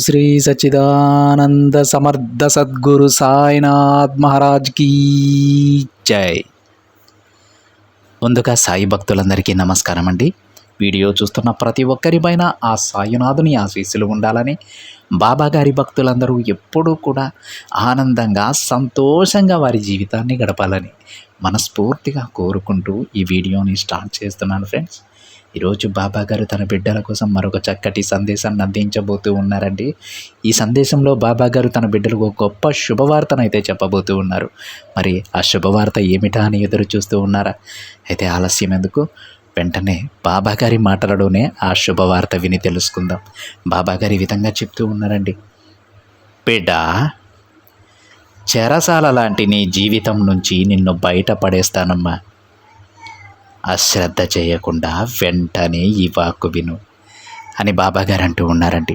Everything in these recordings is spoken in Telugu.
శ్రీ సచ్చిదానంద సమర్థ సద్గురు సాయినాథ్ మహారాజ్ కీ జై. ముందుగా సాయి భక్తులందరికీ నమస్కారం అండి. వీడియో చూస్తున్న ప్రతి ఒక్కరిపైన ఆ సాయినాథుని ఆశీస్సులు ఉండాలని, బాబాగారి భక్తులందరూ ఎప్పుడూ కూడా ఆనందంగా సంతోషంగా వారి జీవితాన్ని గడపాలని మనస్ఫూర్తిగా కోరుకుంటూ ఈ వీడియోని స్టార్ట్ చేస్తున్నాను ఫ్రెండ్స్. ఈరోజు బాబాగారు తన బిడ్డల కోసం మరొక చక్కటి సందేశాన్ని అందించబోతూ ఉన్నారండి. ఈ సందేశంలో బాబాగారు తన బిడ్డలకు ఒక గొప్ప శుభవార్తను అయితే చెప్పబోతూ ఉన్నారు. మరి ఆ శుభవార్త ఏమిటా అని ఎదురు చూస్తూ ఉన్నారా? అయితే ఆలస్యం ఎందుకు, వెంటనే బాబాగారి మాటలలోనే ఆ శుభవార్త విని తెలుసుకుందాం. బాబాగారు ఈ విధంగా చెప్తూ ఉన్నారండి. బిడ్డ, చెరసాల లాంటి నీ జీవితం నుంచి నిన్ను బయటపడేస్తానమ్మా. అశ్రద్ధ చేయకుండా వెంటనే ఈ వాక్కు విను అని బాబాగారు అంటూ ఉన్నారండి.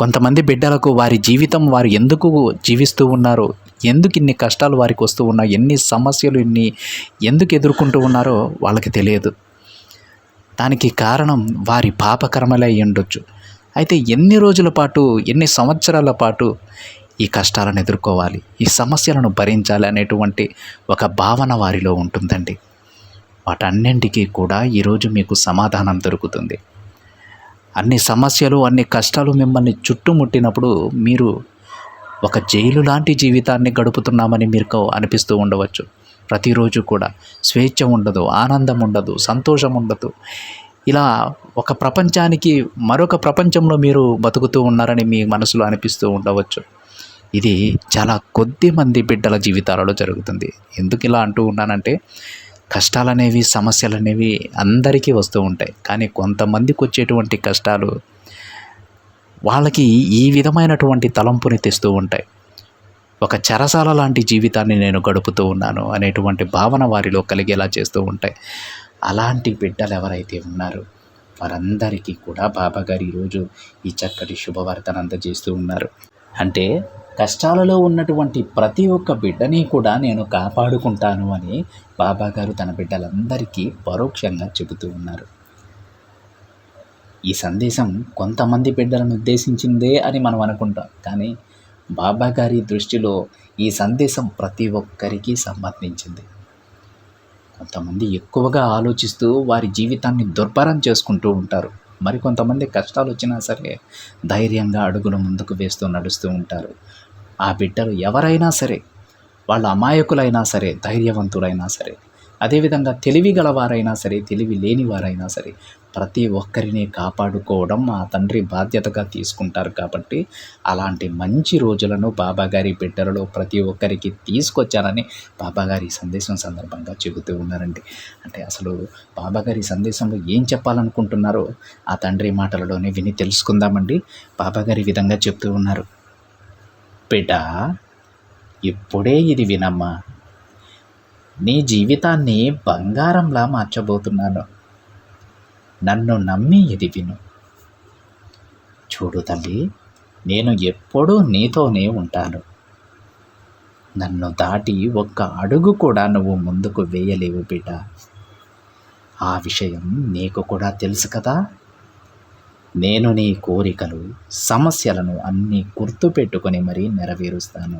కొంతమంది బిడ్డలకు వారి జీవితం వారు ఎందుకు జీవిస్తూ ఉన్నారో, ఎందుకు ఇన్ని కష్టాలు వారికి వస్తూ ఉన్నాయో, ఎన్ని సమస్యలు ఎందుకు ఎదుర్కొంటూ ఉన్నారో వాళ్ళకి తెలియదు. దానికి కారణం వారి పాపకర్మలే అయి ఉండొచ్చు. అయితే ఎన్ని రోజుల పాటు, ఎన్ని సంవత్సరాల పాటు ఈ కష్టాలను ఎదుర్కోవాలి, ఈ సమస్యలను భరించాలి అనేటువంటి ఒక భావన వారిలో ఉంటుందండి. వాటన్నింటికీ కూడా ఈరోజు మీకు సమాధానం దొరుకుతుంది. అన్ని సమస్యలు, అన్ని కష్టాలు మిమ్మల్ని చుట్టుముట్టినప్పుడు మీరు ఒక జైలు లాంటి జీవితాన్ని గడుపుతున్నామని మీకు అనిపిస్తూ ఉండవచ్చు. ప్రతిరోజు కూడా స్వేచ్ఛ ఉండదు, ఆనందం ఉండదు, సంతోషం ఉండదు. ఇలా ఒక ప్రపంచానికి మరొక ప్రపంచంలో మీరు బతుకుతూ ఉన్నారని మీ మనసులో అనిపిస్తూ ఉండవచ్చు. ఇది చాలా కొద్ది మంది బిడ్డల జీవితాలలో జరుగుతుంది. ఎందుకు ఇలా అంటూ ఉన్నానంటే, కష్టాలనేవి, సమస్యలనేవి అందరికీ వస్తూ ఉంటాయి. కానీ కొంతమందికి వచ్చేటువంటి కష్టాలు వాళ్ళకి ఈ విధమైనటువంటి తలంపుని తెస్తూ ఉంటాయి. ఒక చెరసాల లాంటి జీవితాన్ని నేను గడుపుతూ ఉన్నాను అనేటువంటి భావన వారిలో కలిగేలా చేస్తూ ఉంటాయి. అలాంటి బిడ్డలు ఎవరైతే ఉన్నారో వారందరికీ కూడా బాబాగారు ఈరోజు ఈ చక్కటి శుభవార్తను అందజేస్తూ ఉన్నారు. అంటే కష్టాలలో ఉన్నటువంటి ప్రతి ఒక్క బిడ్డని కూడా నేను కాపాడుకుంటాను అని బాబాగారు తన బిడ్డలందరికీ పరోక్షంగా చెబుతూ ఉన్నారు. ఈ సందేశం కొంతమంది బిడ్డలను ఉద్దేశించిందే అని మనం అనుకుంటాం. కానీ బాబాగారి దృష్టిలో ఈ సందేశం ప్రతి ఒక్కరికి సంబంధించింది. కొంతమంది ఎక్కువగా ఆలోచిస్తూ వారి జీవితాన్ని దుర్భరం చేసుకుంటూ ఉంటారు. మరికొంతమంది కష్టాలు వచ్చినా సరే ధైర్యంగా అడుగులు ముందుకు వేస్తూ నడుస్తూ ఉంటారు. ఆ బిడ్డలు ఎవరైనా సరే, వాళ్ళ అమాయకులైనా సరే, ధైర్యవంతులైనా సరే, అదేవిధంగా తెలివి గలవారైనా సరే, తెలివి లేని వారైనా సరే, ప్రతి ఒక్కరిని కాపాడుకోవడం ఆ తండ్రి బాధ్యతగా తీసుకుంటారు. కాబట్టి అలాంటి మంచి రోజులను బాబాగారి బిడ్డలలో ప్రతి ఒక్కరికి తీసుకొచ్చానని బాబాగారి సందేశం సందర్భంగా చెబుతూ ఉన్నారండి. అంటే అసలు బాబాగారి సందేశంలో ఏం చెప్పాలనుకుంటున్నారో ఆ తండ్రి మాటలలోనే విని తెలుసుకుందామండి. బాబాగారి ఈ విధంగా చెప్తూ ఉన్నారు. బిడ్డ, ఇప్పుడే ఇది వినమ్మా. నీ జీవితాన్ని బంగారంలా మార్చబోతున్నాను. నన్ను నమ్మి ఇది విను. చూడు తల్లి, నేను ఎప్పుడూ నీతోనే ఉంటాను. నన్ను దాటి ఒక్క అడుగు కూడా నువ్వు ముందుకు వేయలేవు బిడ్డ. ఆ విషయం నీకు కూడా తెలుసు కదా. నేను నీ కోరికలు, సమస్యలను అన్నీ గుర్తుపెట్టుకొని మరీ నెరవేరుస్తాను.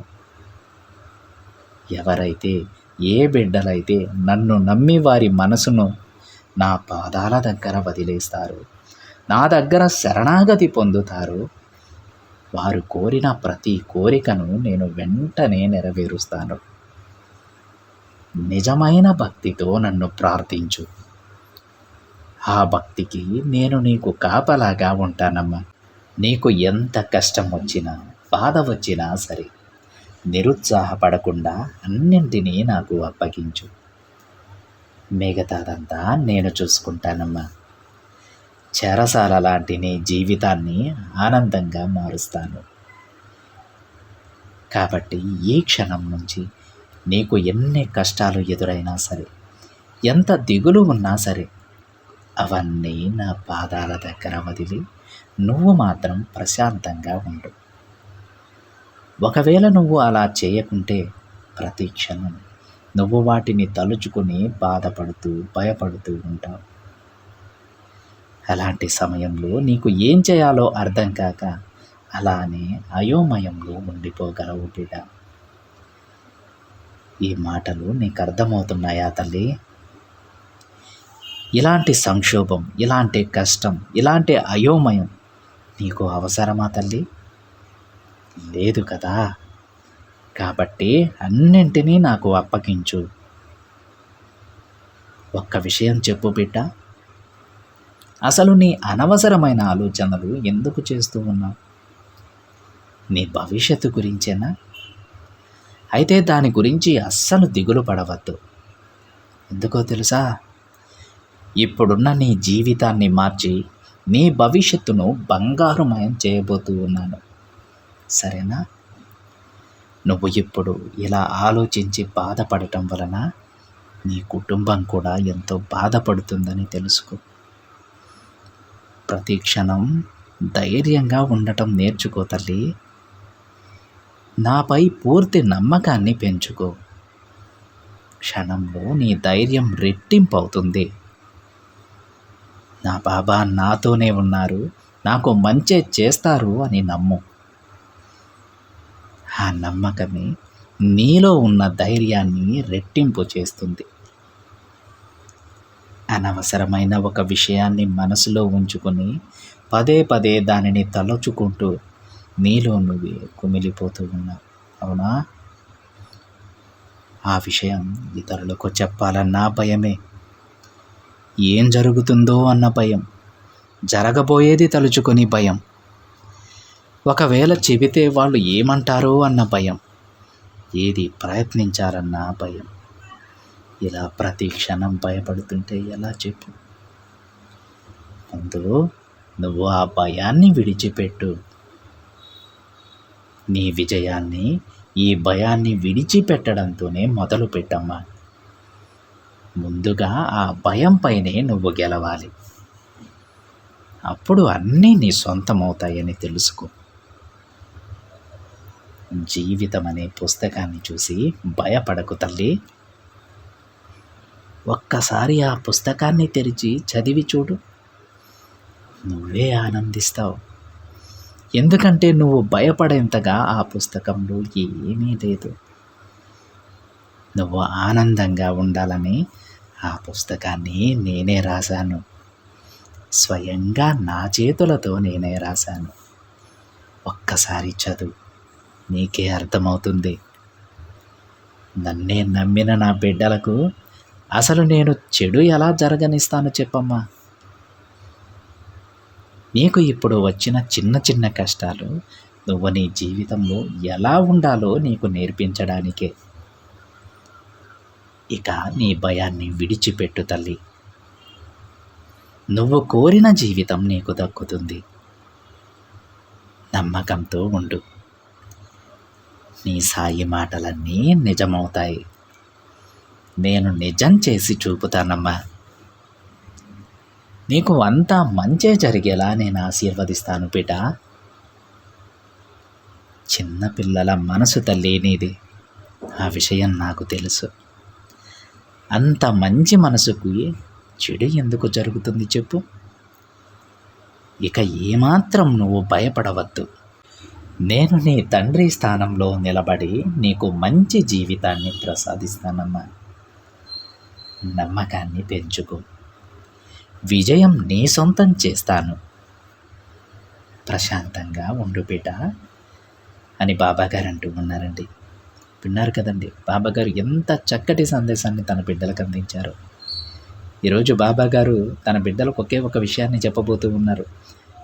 ఎవరైతే, ఏ బిడ్డలైతే నన్ను నమ్మి వారి మనసును నా పాదాల దగ్గర వదిలేస్తారు, నా దగ్గర శరణాగతి పొందుతారు, వారు కోరిన ప్రతి కోరికను నేను వెంటనే నెరవేరుస్తాను. నిజమైన భక్తితో నన్ను ప్రార్థించు. ఆ భక్తికి నేను నీకు కాపలాగా ఉంటానమ్మా. నీకు ఎంత కష్టం వచ్చినా, బాధ వచ్చినా సరే నిరుత్సాహపడకుండా అన్నింటినీ నాకు అప్పగించు. మిగతాదంతా నేను చూసుకుంటానమ్మా. చెరసాల లాంటి నీ జీవితాన్ని ఆనందంగా మారుస్తాను. కాబట్టి ఈ క్షణం నుంచి నీకు ఎన్ని కష్టాలు ఎదురైనా సరే, ఎంత దిగులు ఉన్నా సరే, అవన్నీ నా పాదాల దగ్గర వదిలి నువ్వు మాత్రం ప్రశాంతంగా ఉండు. ఒకవేళ నువ్వు అలా చేయకుంటే ప్రతి క్షణం నువ్వు వాటిని తలుచుకుని బాధపడుతూ, భయపడుతూ ఉంటావు. అలాంటి సమయంలో నీకు ఏం చేయాలో అర్థం కాక అలానే అయోమయంలో ఉండిపోగలవు బిడ్డ. ఈ మాటలు నీకు అర్థమవుతున్నాయా తల్లి? ఇలాంటి సంక్షోభం, ఇలాంటి కష్టం, ఇలాంటి అయోమయం నీకు అవసరమా తల్లి? లేదు కదా. కాబట్టి అన్నింటినీ నాకు అప్పగించు. ఒక్క విషయం చెప్పు బిడ్డ, అసలు నీ అనవసరమైన ఆలోచనలు ఎందుకు చేస్తూ ఉన్నావు? నీ భవిష్యత్తు గురించేనా? అయితే దాని గురించి అస్సలు దిగులు పడవద్దు. ఎందుకో తెలుసా? ఇప్పుడున్న నీ జీవితాన్ని మార్చి నీ భవిష్యత్తును బంగారుమయం చేయబోతూ ఉన్నాను. సరేనా? నువ్వు ఇప్పుడు ఇలా ఆలోచించి బాధపడటం వలన నీ కుటుంబం కూడా ఎంతో బాధపడుతుందని తెలుసుకో. ప్రతి క్షణం ధైర్యంగా ఉండటం నేర్చుకో తల్లి. నాపై పూర్తి నమ్మకాన్ని పెంచుకో. క్షణంలో నీ ధైర్యం రెట్టింపు అవుతుంది. నా బాబా నాతోనే ఉన్నారు, నాకు మంచే చేస్తారు అని నమ్ము. ఆ నమ్మకమే నీలో ఉన్న ధైర్యాన్ని రెట్టింపు చేస్తుంది. అనవసరమైన ఒక విషయాన్ని మనసులో ఉంచుకొని పదే పదే దానిని తలుచుకుంటూ నీలో నువ్వే కుమిలిపోతూ ఉన్నావు. అవునా? ఆ విషయం ఇతరులకు చెప్పాలన్న భయమే, ఏం జరుగుతుందో అన్న భయం, జరగబోయేది తలుచుకొని భయం, ఒకవేళ చెబితే వాళ్ళు ఏమంటారో అన్న భయం, ఏది ప్రయత్నించాలన్న భయం. ఇలా ప్రతి క్షణం భయపడుతుంటే ఎలా చెప్పు? ముందు నువ్వు ఆ భయాన్ని విడిచిపెట్టు. నీ విజయాన్ని ఈ భయాన్ని విడిచిపెట్టడంతోనే మొదలు పెట్టమ్మా. ముందుగా ఆ భయం పైనే నువ్వు గెలవాలి. అప్పుడు అన్నీ నీ సొంతమవుతాయని తెలుసుకో. జీవితం అనే పుస్తకాన్ని చూసి భయపడకు తల్లి. ఒక్కసారి ఆ పుస్తకాన్ని తెరిచి చదివి చూడు, నువ్వే ఆనందిస్తావు. ఎందుకంటే నువ్వు భయపడేంతగా ఆ పుస్తకంలో ఏమీ లేదు. నువ్వు ఆనందంగా ఉండాలని ఆ పుస్తకాన్ని నేనే రాశాను. స్వయంగా నా చేతులతో నేనే రాశాను. ఒక్కసారి చదువు, నీకే అర్థమవుతుంది. నన్నే నమ్మిన నా బిడ్డలకు అసలు నేను చెడు ఎలా జరగనిస్తాను చెప్పమ్మా? నీకు ఇప్పుడు వచ్చిన చిన్న చిన్న కష్టాలు నువ్వు నీ జీవితంలో ఎలా ఉండాలో నీకు నేర్పించడానికే. ఇక నీ భయాన్ని విడిచిపెట్టు తల్లి. నువ్వు కోరిన జీవితం నీకు దక్కుతుంది. నమ్మకంతో ఉండు. నీ సాయి మాటలన్నీ నిజమవుతాయి. నేను నిజం చేసి చూపుతానమ్మా. నీకు అంతా మంచే జరిగేలా నేను ఆశీర్వదిస్తాను బిడ్డ. చిన్నపిల్లల మనసు తల్లి నీది, ఆ విషయం నాకు తెలుసు. అంత మంచి మనసుకు చెడు ఎందుకు జరుగుతుంది చెప్పు? ఇక ఏమాత్రం నువ్వు భయపడవద్దు. నేను నీ తండ్రి స్థానంలో నిలబడి నీకు మంచి జీవితాన్ని ప్రసాదిస్తానమ్మా. నమ్మకాన్ని పెంచుకో. విజయం నీ సొంతం చేస్తాను. ప్రశాంతంగా ఉండు బిడ్డ అని బాబాగారు అంటూ ఉన్నారండి. విన్నారు కదండి, బాబాగారు ఎంత చక్కటి సందేశాన్ని తన బిడ్డలకు అందించారు. ఈరోజు బాబాగారు తన బిడ్డలకు ఒకే ఒక విషయాన్ని చెప్పబోతూ ఉన్నారు.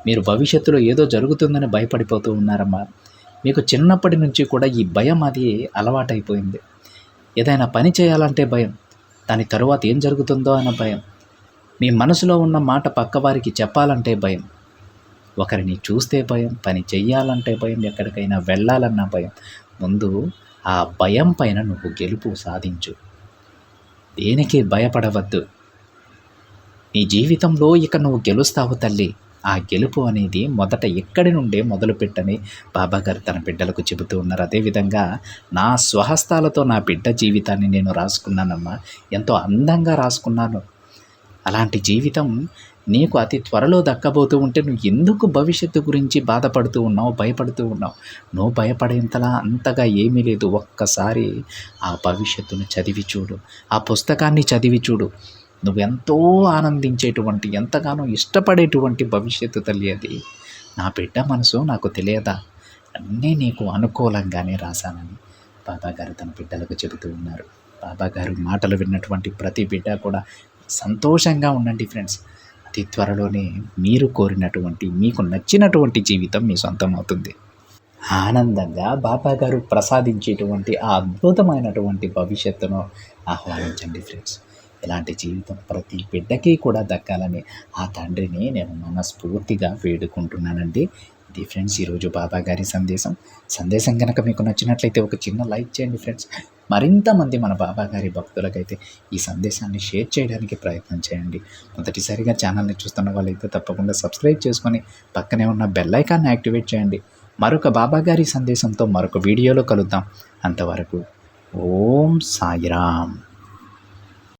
మీరు భవిష్యత్తులో ఏదో జరుగుతుందని భయపడిపోతూ ఉన్నారమ్మా. మీకు చిన్నప్పటి నుంచి కూడా ఈ భయం అది అలవాటైపోయింది. ఏదైనా పని చేయాలంటే భయం, దాని తరువాత ఏం జరుగుతుందో అన్న భయం, మీ మనసులో ఉన్న మాట పక్కవారికి చెప్పాలంటే భయం, ఒకరిని చూస్తే భయం, పని చెయ్యాలంటే భయం, ఎక్కడికైనా వెళ్ళాలన్న భయం. ముందు ఆ భయం పైన నువ్వు గెలుపు సాధించు. దేనికి భయపడవద్దు. నీ జీవితంలో ఇక నువ్వు గెలుస్తావు తల్లి. ఆ గెలుపు అనేది మొదట ఎక్కడి నుండే మొదలుపెట్టని బాబాగారు తన బిడ్డలకు చెబుతూ ఉన్నారు. అదేవిధంగా నా స్వహస్తాలతో నా బిడ్డ జీవితాన్ని నేను రాసుకున్నానమ్మా. ఎంతో అందంగా రాసుకున్నాను. అలాంటి జీవితం నీకు అతి త్వరలో దక్కబోతూ ఉంటే నువ్వు ఎందుకు భవిష్యత్తు గురించి బాధపడుతూ ఉన్నావు, భయపడుతూ ఉన్నావు? నువ్వు భయపడేంతలా అంతగా ఏమీ లేదు. ఒక్కసారి ఆ భవిష్యత్తును చదివి చూడు, ఆ పుస్తకాన్ని చదివి చూడు. నువ్వెంతో ఆనందించేటువంటి, ఎంతగానో ఇష్టపడేటువంటి భవిష్యత్తు తల్లి అది. నా బిడ్డ మనసు నాకు తెలియదా? అన్నీ నీకు అనుకూలంగానే రాశానని బాబాగారు తన బిడ్డలకు చెబుతూ ఉన్నారు. బాబాగారు మాటలు విన్నటువంటి ప్రతి బిడ్డ కూడా సంతోషంగా ఉండండి ఫ్రెండ్స్. అతి త్వరలోనే మీరు కోరినటువంటి, మీకు నచ్చినటువంటి జీవితం మీ సొంతం అవుతుంది. ఆనందంగా బాబాగారు ప్రసాదించేటువంటి ఆ అద్భుతమైనటువంటి భవిష్యత్తును ఆహ్వానించండి ఫ్రెండ్స్. ఇలాంటి జీవితం ప్రతి బిడ్డకి కూడా దక్కాలని ఆ తండ్రిని నేను మనస్ఫూర్తిగా వేడుకుంటున్నానండి. ఇది ఫ్రెండ్స్ ఈరోజు బాబాగారి సందేశం కనుక మీకు నచ్చినట్లయితే ఒక చిన్న లైక్ చేయండి ఫ్రెండ్స్. మరింత మంది మన బాబాగారి భక్తులకైతే ఈ సందేశాన్ని షేర్ చేయడానికి ప్రయత్నం చేయండి. మొదటిసారిగా ఛానల్ని చూస్తున్న వాళ్ళైతే తప్పకుండా సబ్స్క్రైబ్ చేసుకొని పక్కనే ఉన్న బెల్ ఐకాన్ని యాక్టివేట్ చేయండి. మరొక బాబాగారి సందేశంతో మరొక వీడియోలో కలుద్దాం. అంతవరకు ఓం సాయిరామ్.